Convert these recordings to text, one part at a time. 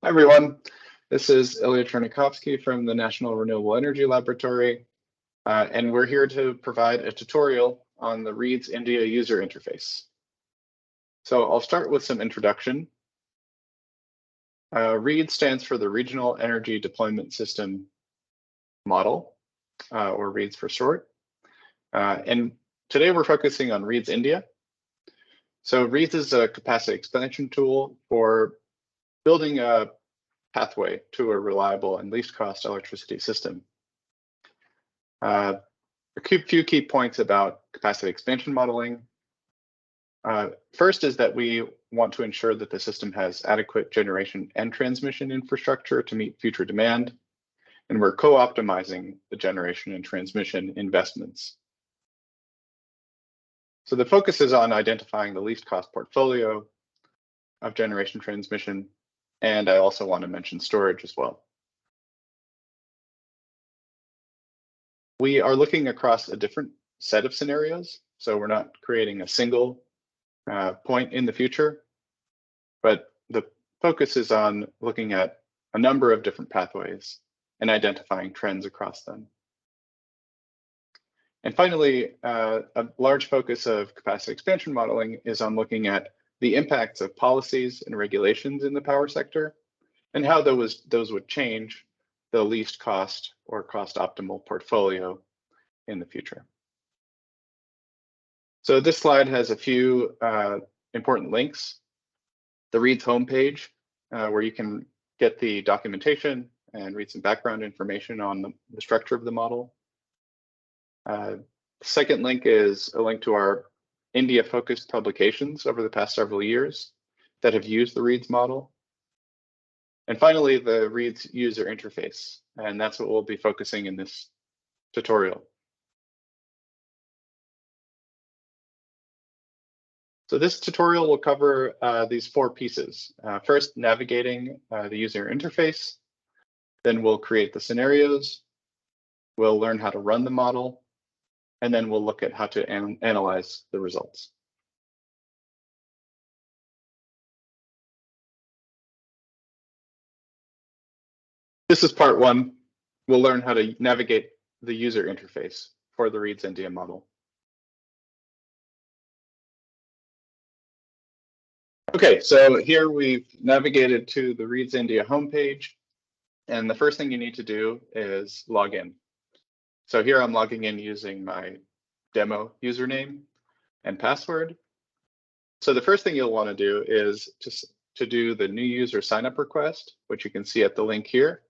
Hi, everyone. This is Ilya Chernikovsky from the National Renewable Energy Laboratory, and we're here to provide a tutorial on the REEDS India user interface. So I'll start with some introduction. REEDS stands for the Regional Energy Deployment System Model, or REEDS for short. And today we're focusing on REEDS India. So REEDS is a capacity expansion tool for building a pathway to a reliable and least cost electricity system. A few key points about capacity expansion modeling. First is that we want to ensure that the system has adequate generation and transmission infrastructure to meet future demand, and we're co-optimizing the generation and transmission investments. So the focus is on identifying the least cost portfolio of generation transmission, and I also want to mention storage as well. We are looking across a different set of scenarios, so we're not creating a single point in the future, but the focus is on looking at a number of different pathways and identifying trends across them. And finally, a large focus of capacity expansion modeling is on looking at the impacts of policies and regulations in the power sector and how those would change the least cost or cost optimal portfolio in the future. So this slide has a few important links. The REEDS homepage, where you can get the documentation and read some background information on the structure of the model. The second link is a link to our India-focused publications over the past several years that have used the REEDS model. And finally, the REEDS user interface, and that's what we'll be focusing in this tutorial. So this tutorial will cover these four pieces. First, navigating the user interface. Then we'll create the scenarios. We'll learn how to run the model. And then we'll look at how to analyze the results. This is part one. We'll learn how to navigate the user interface for the REEDS India model. Okay, so here we've navigated to the REEDS India homepage. And the first thing you need to do is log in. So here I'm logging in using my demo username and password. So the first thing you'll want to do is to do the new user signup request, which you can see at the link here.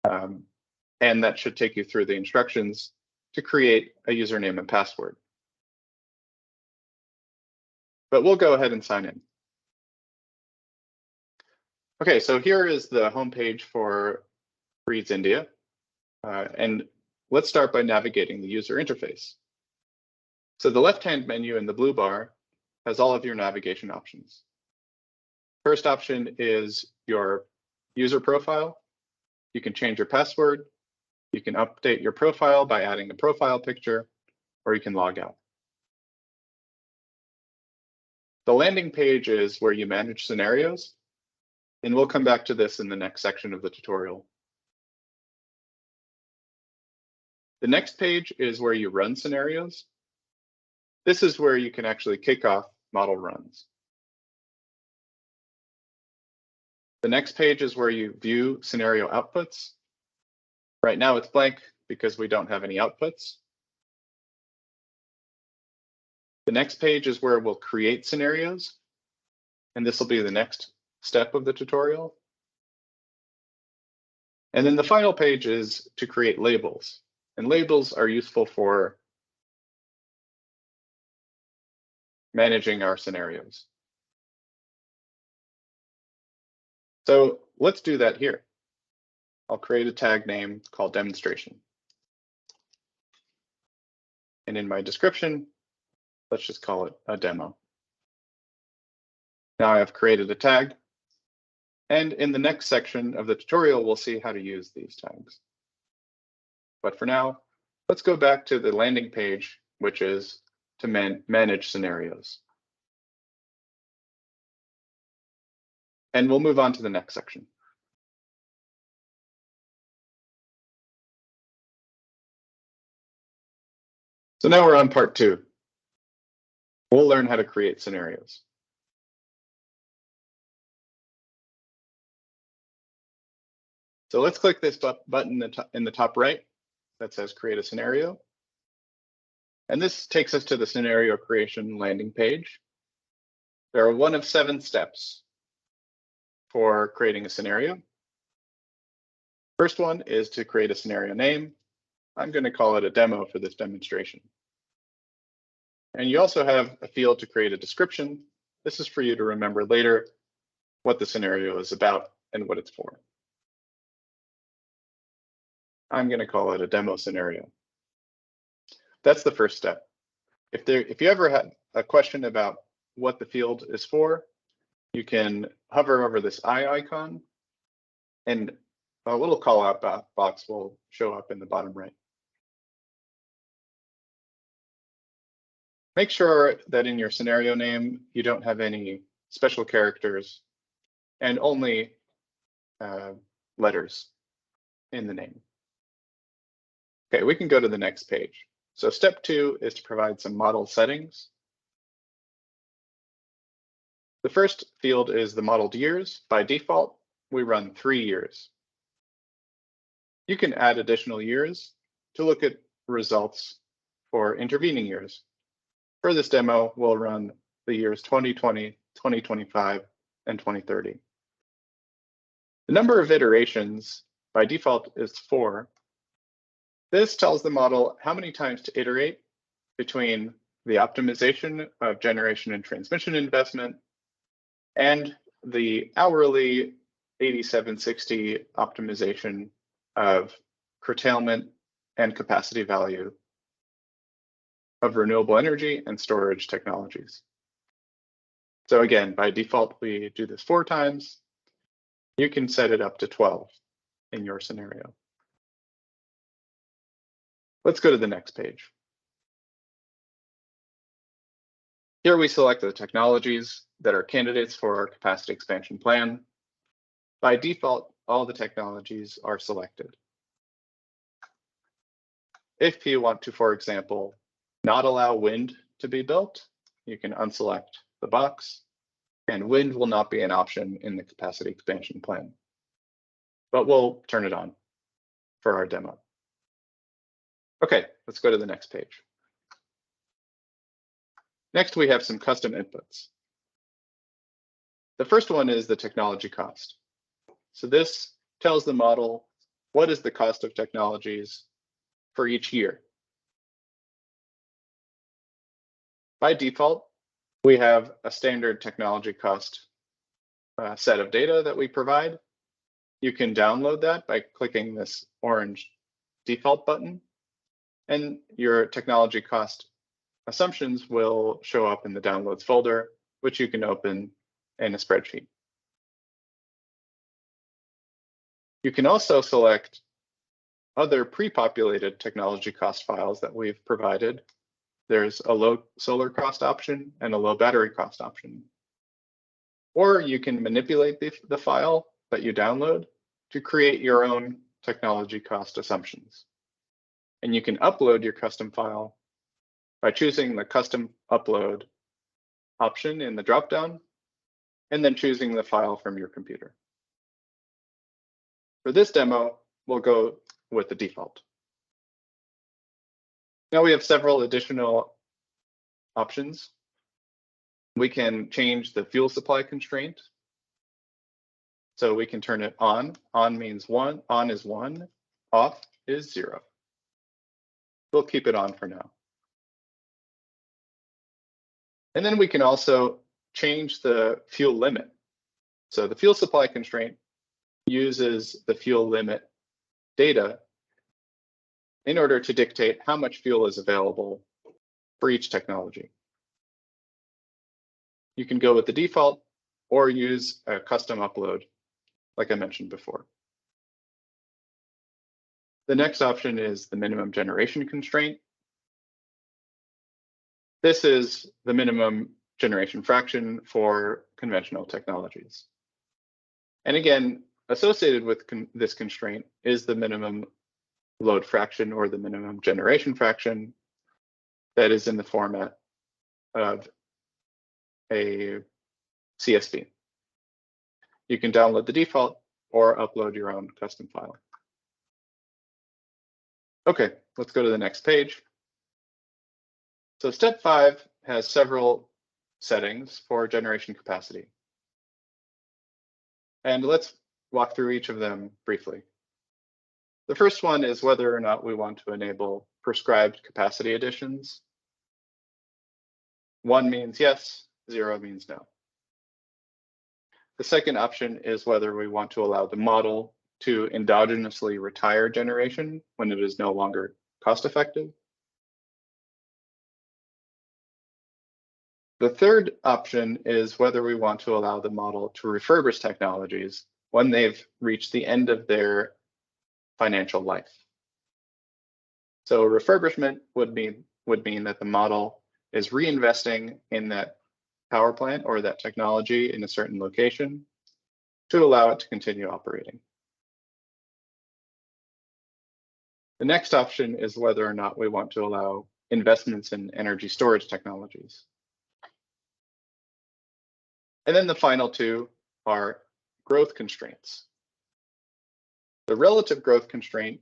And that should take you through the instructions to create a username and password. But we'll go ahead and sign in. Okay, so here is the homepage for REEDS India. And let's start by navigating the user interface. So the left-hand menu in the blue bar has all of your navigation options. First option is your user profile. You can change your password. You can update your profile by adding a profile picture, or you can log out. The landing page is where you manage scenarios, and we'll come back to this in the next section of the tutorial. The next page is where you run scenarios. This is where you can actually kick off model runs. The next page is where you view scenario outputs. Right now it's blank because we don't have any outputs. The next page is where we'll create scenarios, and this will be the next step of the tutorial. And then the final page is to create labels, and labels are useful for managing our scenarios. So let's do that here. I'll create a tag name called demonstration. And in my description, let's just call it a demo. Now I have created a tag. And in the next section of the tutorial, we'll see how to use these tags. But for now, let's go back to the landing page, which is to manage scenarios. And we'll move on to the next section. So now we're on part 2. We'll learn how to create scenarios. So let's click this button in the top right that says create a scenario. And this takes us to the scenario creation landing page. There are one of 7 steps for creating a scenario. First one is to create a scenario name. I'm going to call it a demo for this demonstration. And you also have a field to create a description. This is for you to remember later what the scenario is about and what it's for. I'm going to call it a demo scenario. That's the first step. If you ever had a question about what the field is for, you can hover over this eye icon and a little call out box will show up in the bottom right. Make sure that in your scenario name, you don't have any special characters and only letters in the name. Okay, we can go to the next page. So step 2 is to provide some model settings. The first field is the modeled years. By default, we run 3 years. You can add additional years to look at results for intervening years. For this demo, we'll run the years 2020, 2025, and 2030. The number of iterations by default is 4. This tells the model how many times to iterate between the optimization of generation and transmission investment and the hourly 8760 optimization of curtailment and capacity value of renewable energy and storage technologies. So again, by default, we do this 4 times. You can set it up to 12 in your scenario. Let's go to the next page. Here we select the technologies that are candidates for our capacity expansion plan. By default, all the technologies are selected. If you want to, for example, not allow wind to be built, you can unselect the box, and wind will not be an option in the capacity expansion plan. But we'll turn it on for our demo. Okay, let's go to the next page. Next, we have some custom inputs. The first one is the technology cost. So this tells the model what is the cost of technologies for each year. By default, we have a standard technology cost set of data that we provide. You can download that by clicking this orange default button, and your technology cost assumptions will show up in the downloads folder, which you can open in a spreadsheet. You can also select other pre-populated technology cost files that we've provided. There's a low solar cost option and a low battery cost option. Or you can manipulate the file that you download to create your own technology cost assumptions. And you can upload your custom file by choosing the custom upload option in the dropdown, and then choosing the file from your computer. For this demo, we'll go with the default. Now we have several additional options. We can change the fuel supply constraint. So we can turn it on. On means 1, on is 1, off is 0. We'll keep it on for now. And then we can also change the fuel limit. So the fuel supply constraint uses the fuel limit data in order to dictate how much fuel is available for each technology. You can go with the default or use a custom upload, like I mentioned before. The next option is the minimum generation constraint. This is the minimum generation fraction for conventional technologies. And again, associated with this constraint is the minimum load fraction or the minimum generation fraction. that is in the format of a CSV. You can download the default or upload your own custom file. Okay, let's go to the next page. So step 5 has several settings for generation capacity. And let's walk through each of them briefly. The first one is whether or not we want to enable prescribed capacity additions. 1 means yes, 0 means no. The second option is whether we want to allow the model to endogenously retire generation when it is no longer cost effective. The third option is whether we want to allow the model to refurbish technologies when they've reached the end of their financial life. So refurbishment would mean that the model is reinvesting in that power plant or that technology in a certain location to allow it to continue operating. The next option is whether or not we want to allow investments in energy storage technologies. And then the final two are growth constraints. The relative growth constraint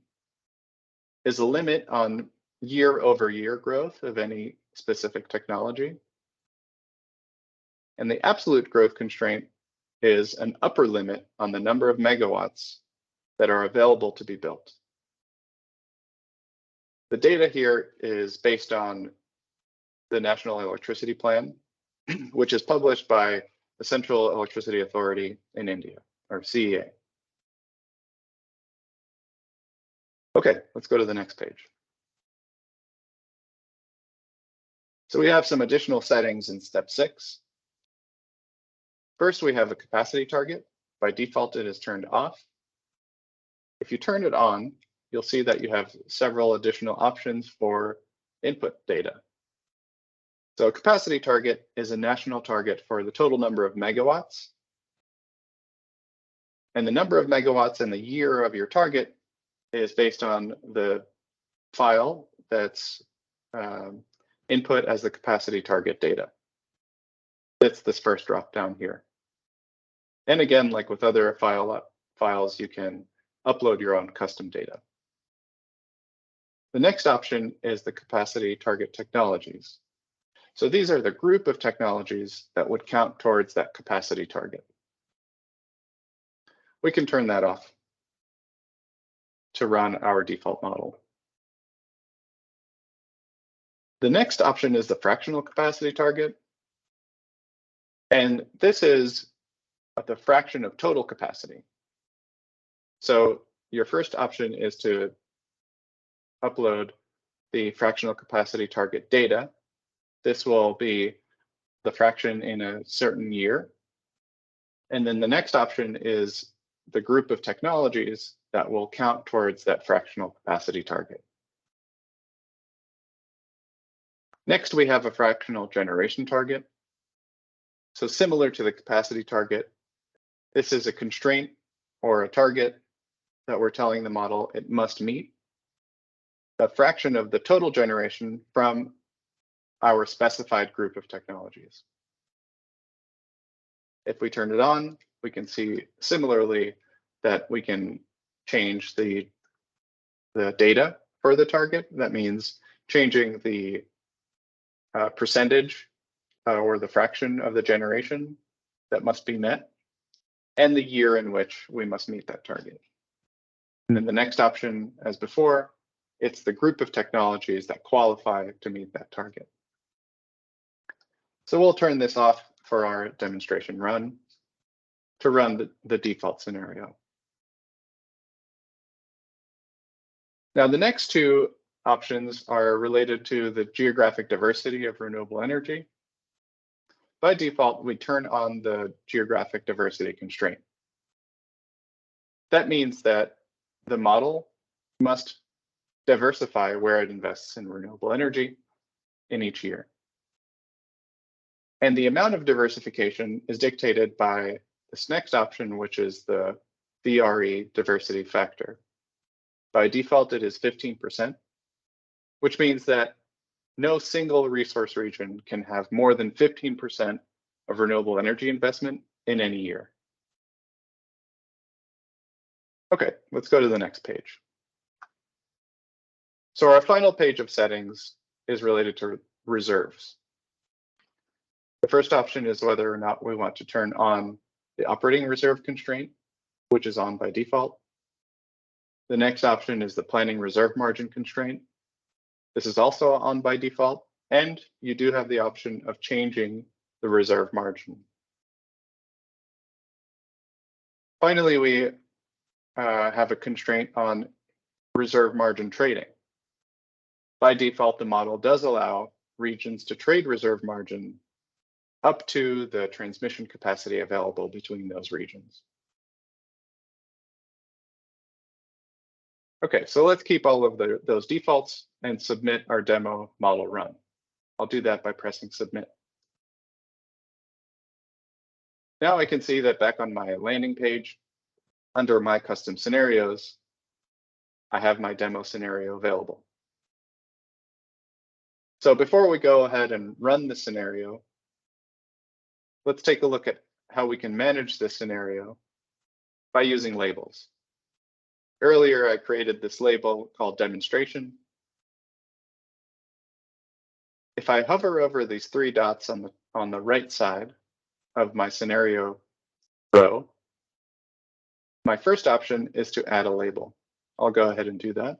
is a limit on year-over-year growth of any specific technology. And the absolute growth constraint is an upper limit on the number of megawatts that are available to be built. The data here is based on the National Electricity Plan, which is published by the Central Electricity Authority in India, or CEA. Okay, let's go to the next page. So we have some additional settings in step 6. First, we have a capacity target. By default, it is turned off. If you turn it on, you'll see that you have several additional options for input data. So a capacity target is a national target for the total number of megawatts. And the number of megawatts and the year of your target is based on the file that's input as the capacity target data. It's this first drop down here. And again, like with other files, you can upload your own custom data. The next option is the capacity target technologies. So these are the group of technologies that would count towards that capacity target. We can turn that off to run our default model. The next option is the fractional capacity target. And this is the fraction of total capacity. So your first option is to upload the fractional capacity target data. This will be the fraction in a certain year. And then the next option is the group of technologies that will count towards that fractional capacity target. Next, we have a fractional generation target. So similar to the capacity target, this is a constraint or a target that we're telling the model it must meet. A fraction of the total generation from our specified group of technologies. If we turn it on, we can see similarly that we can change the data for the target. That means changing the percentage or the fraction of the generation that must be met and the year in which we must meet that target. And then the next option, as before, it's the group of technologies that qualify to meet that target. So we'll turn this off for our demonstration run to run the default scenario. Now, the next two options are related to the geographic diversity of renewable energy. By default, we turn on the geographic diversity constraint. That means that the model must diversify where it invests in renewable energy in each year. And the amount of diversification is dictated by this next option, which is the VRE diversity factor. By default, it is 15%, which means that no single resource region can have more than 15% of renewable energy investment in any year. Okay, let's go to the next page. So our final page of settings is related to reserves. The first option is whether or not we want to turn on the operating reserve constraint, which is on by default. The next option is the planning reserve margin constraint. This is also on by default, and you do have the option of changing the reserve margin. Finally, we have a constraint on reserve margin trading. By default, the model does allow regions to trade reserve margin up to the transmission capacity available between those regions. Okay, so let's keep all of those defaults and submit our demo model run. I'll do that by pressing submit. Now I can see that back on my landing page, under my custom scenarios, I have my demo scenario available. So before we go ahead and run the scenario, let's take a look at how we can manage this scenario by using labels. Earlier, I created this label called demonstration. If I hover over these three dots on the right side of my scenario row, my first option is to add a label. I'll go ahead and do that.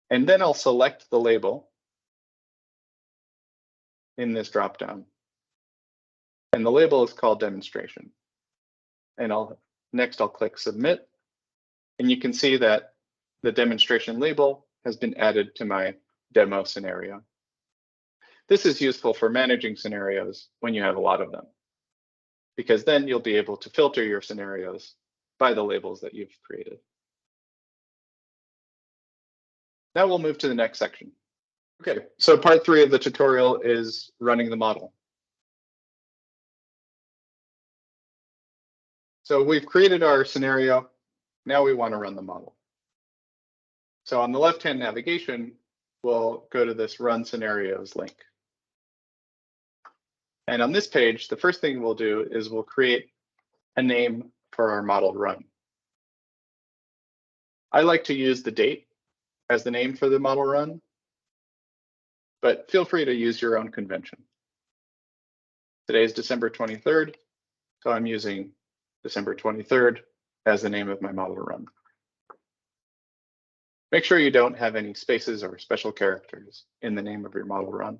And then I'll select the label in this dropdown. And the label is called demonstration. And next I'll click submit. And you can see that the demonstration label has been added to my demo scenario. This is useful for managing scenarios when you have a lot of them, because then you'll be able to filter your scenarios by the labels that you've created. Now we'll move to the next section. Okay, so part 3 of the tutorial is running the model. So we've created our scenario. Now we want to run the model. So on the left-hand navigation, we'll go to this Run Scenarios link. And on this page, the first thing we'll do is we'll create a name for our model run. I like to use the date as the name for the model run, but feel free to use your own convention. Today is December 23rd, so I'm using December 23rd as the name of my model run. Make sure you don't have any spaces or special characters in the name of your model run.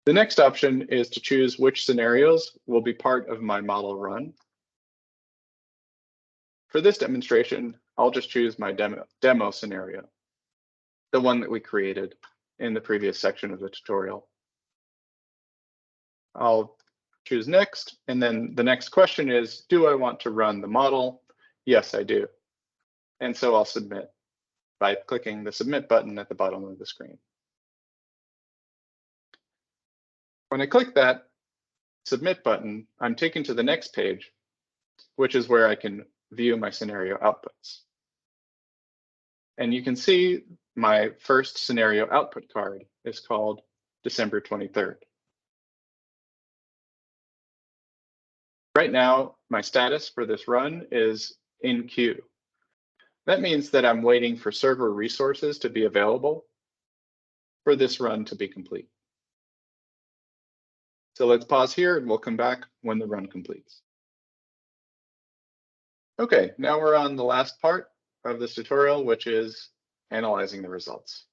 The next option is to choose which scenarios will be part of my model run. For this demonstration, I'll just choose my demo scenario, the one that we created in the previous section of the tutorial. I'll choose next, and then the next question is, do I want to run the model? Yes, I do. And so I'll submit by clicking the submit button at the bottom of the screen. When I click that submit button, I'm taken to the next page, which is where I can view my scenario outputs. And you can see my first scenario output card is called December 23rd. Right now, my status for this run is in queue. That means that I'm waiting for server resources to be available for this run to be complete. So let's pause here and we'll come back when the run completes. Okay, now we're on the last part of this tutorial, which is analyzing the results.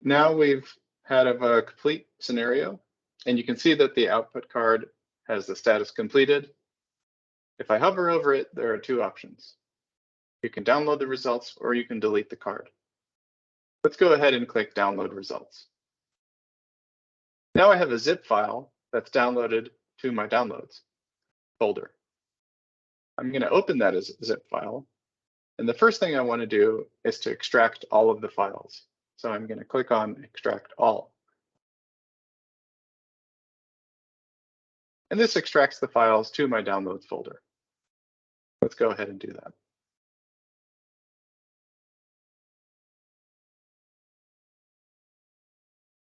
Now we've had a complete scenario, and you can see that the output card has the status completed. If I hover over it, there are two options. You can download the results or you can delete the card. Let's go ahead and click download results. Now I have a zip file that's downloaded to my downloads folder. I'm going to open that as a zip file. And the first thing I want to do is to extract all of the files. So I'm going to click on extract all. And this extracts the files to my downloads folder. Let's go ahead and do that.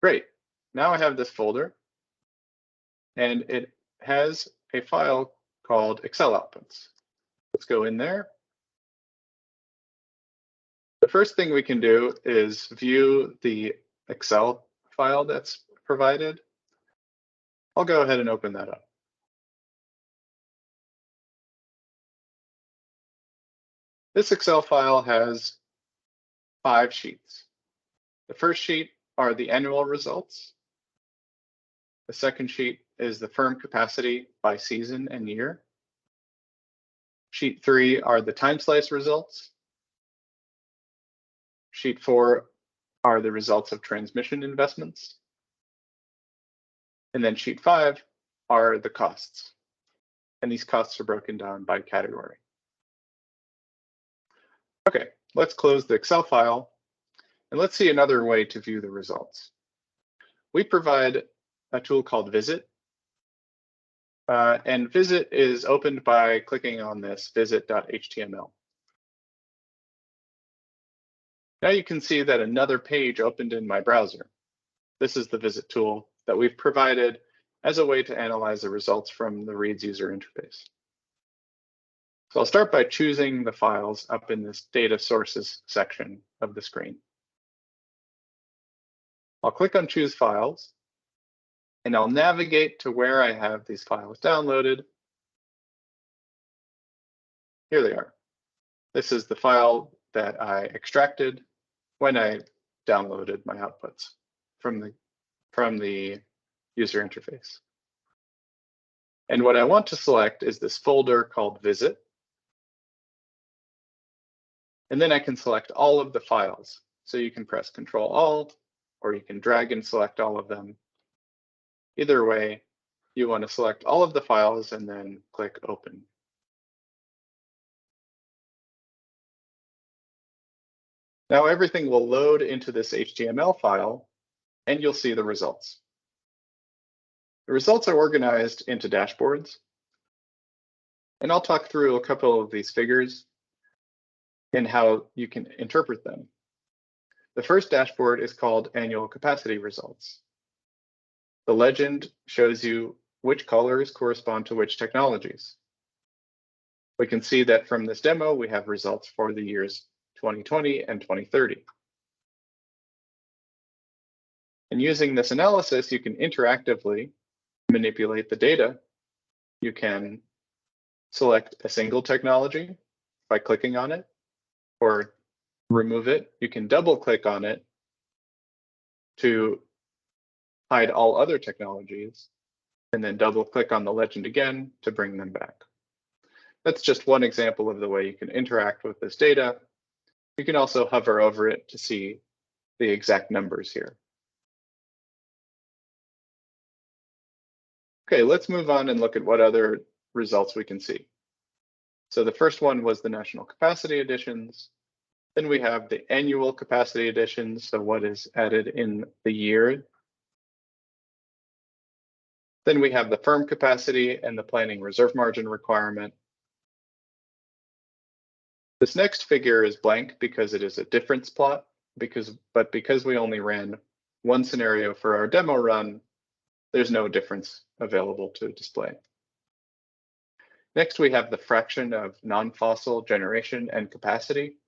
Great. Now I have this folder, and it has a file called Excel outputs. Let's go in there. The first thing we can do is view the Excel file that's provided. I'll go ahead and open that up. This Excel file has 5 sheets. The first sheet are the annual results. The second sheet is the firm capacity by season and year. Sheet 3 are the time slice results. Sheet 4 are the results of transmission investments. And then sheet 5 are the costs. And these costs are broken down by category. Okay, let's close the Excel file and let's see another way to view the results. We provide a tool called Visit. And Visit is opened by clicking on this visit.html. Now you can see that another page opened in my browser. This is the Visit tool that we've provided as a way to analyze the results from the Reads user interface. So I'll start by choosing the files up in this Data Sources section of the screen. I'll click on Choose Files, and I'll navigate to where I have these files downloaded. Here they are. This is the file that I extracted when I downloaded my outputs from the user interface. And what I want to select is this folder called Visit. And then I can select all of the files. So you can press Control-Alt, or you can drag and select all of them. Either way, you want to select all of the files and then click Open. Now everything will load into this HTML file, and you'll see the results. The results are organized into dashboards, and I'll talk through a couple of these figures and how you can interpret them. The first dashboard is called Annual Capacity Results. The legend shows you which colors correspond to which technologies. We can see that from this demo, we have results for the years 2020 and 2030. And using this analysis, you can interactively manipulate the data. You can select a single technology by clicking on it, or remove it. You can double click on it to hide all other technologies, and then double click on the legend again to bring them back. That's just one example of the way you can interact with this data. You can also hover over it to see the exact numbers here. Okay, let's move on and look at what other results we can see. So the first one was the national capacity additions. Then we have the annual capacity additions, so what is added in the year. Then we have the firm capacity and the planning reserve margin requirement. This next figure is blank because it is a difference plot, but because we only ran one scenario for our demo run, there's no difference available to display. Next, we have the fraction of non-fossil generation and capacity.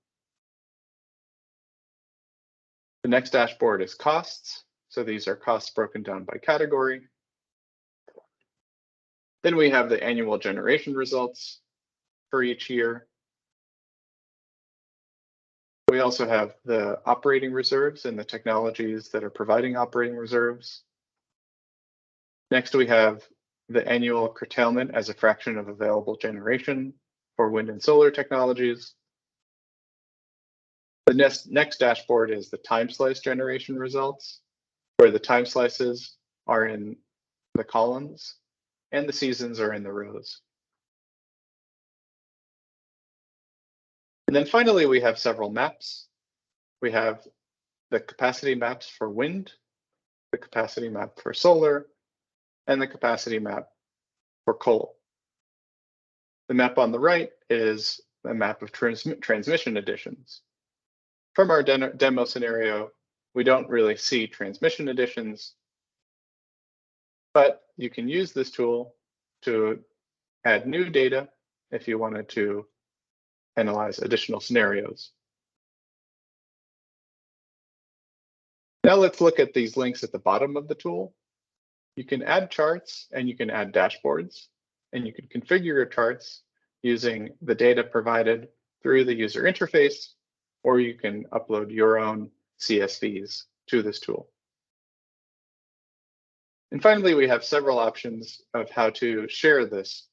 The next dashboard is costs. So these are costs broken down by category. Then we have the annual generation results for each year. We also have the operating reserves and the technologies that are providing operating reserves. Next, we have the annual curtailment as a fraction of available generation for wind and solar technologies. The next dashboard is the time slice generation results, where the time slices are in the columns and the seasons are in the rows. And then finally, we have several maps. We have the capacity maps for wind, the capacity map for solar, and the capacity map for coal. The map on the right is a map of transmission additions. From our demo scenario, we don't really see transmission additions, but you can use this tool to add new data if you wanted to analyze additional scenarios. Now let's look at these links at the bottom of the tool. You can add charts and you can add dashboards, and you can configure your charts using the data provided through the user interface, or you can upload your own CSVs to this tool. And finally, we have several options of how to share this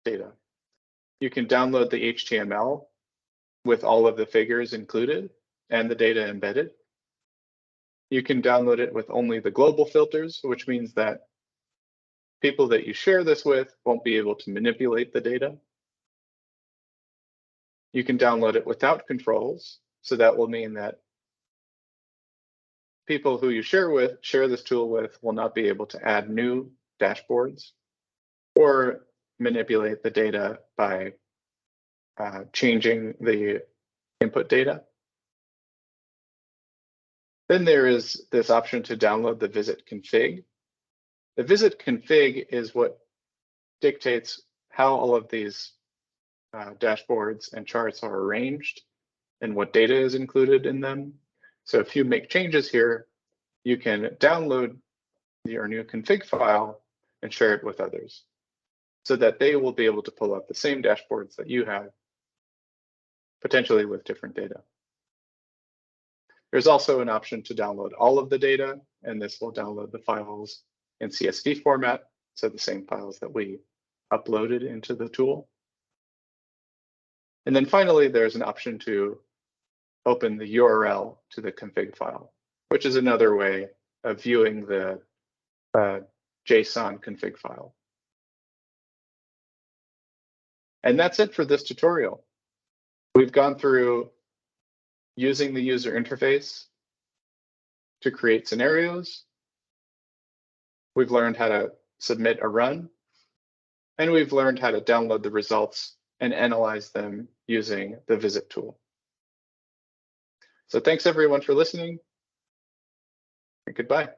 data. You can download the HTML with all of the figures included and the data embedded. You can download it with only the global filters, which means that people that you share this with won't be able to manipulate the data. You can download it without controls, so that will mean that people who you share this tool with will not be able to add new dashboards or manipulate the data by changing the input data. Then there is this option to download the visit config. The visit config is what dictates how all of these dashboards and charts are arranged and what data is included in them. So if you make changes here, you can download your new config file and share it with others so that they will be able to pull up the same dashboards that you have, potentially with different data. There's also an option to download all of the data, and this will download the files in CSV format, so the same files that we uploaded into the tool. And then finally, there's an option to open the URL to the config file, which is another way of viewing the JSON config file. And that's it for this tutorial. We've gone through using the user interface to create scenarios. We've learned how to submit a run, and we've learned how to download the results and analyze them using the visit tool. So thanks everyone for listening, and goodbye.